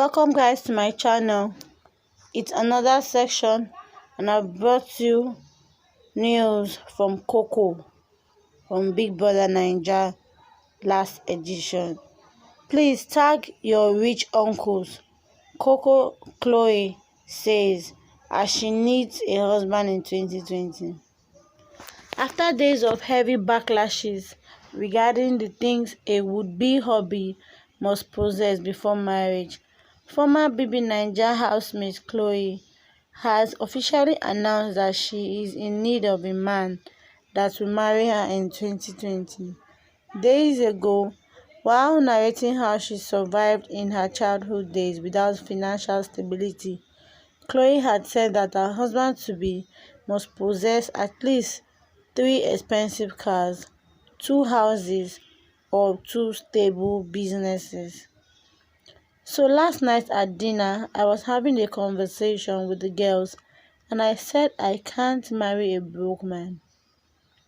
Welcome guys to my channel. It's another section and I've brought you news from Coco from Big Brother Naija last edition. Please tag your rich uncles, Coco Chloe says, as she needs a husband in 2020. After days of heavy backlashes regarding the things a would-be hubby must possess before marriage, former BB Naija housemate Chloe has officially announced that she is in need of a man that will marry her in 2020. Days ago, while narrating how she survived in her childhood days without financial stability, Chloe had said that her husband-to-be must possess at least 3 expensive cars, 2 houses, or 2 stable businesses. So last night at dinner, I was having a conversation with the girls and I said I can't marry a broke man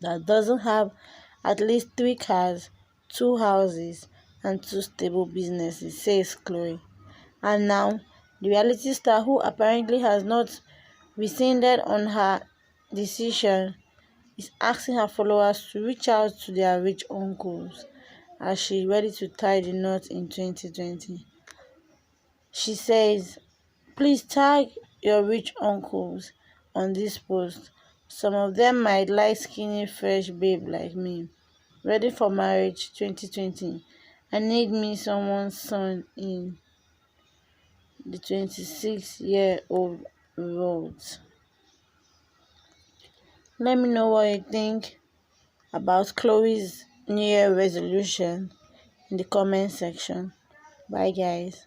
that doesn't have at least 3 cars, 2 houses, and 2 stable businesses, says Chloe. And now, the reality star, who apparently has not rescinded on her decision, is asking her followers to reach out to their rich uncles as she is ready to tie the knot in 2020. She says, please tag your rich uncles on this post. Some of them might like skinny fresh babe like me. Ready for marriage 2020. I need me someone's son in. The 26-year-old wrote. Let me know what you think about Chloe's New Year resolution in the comment section. Bye guys.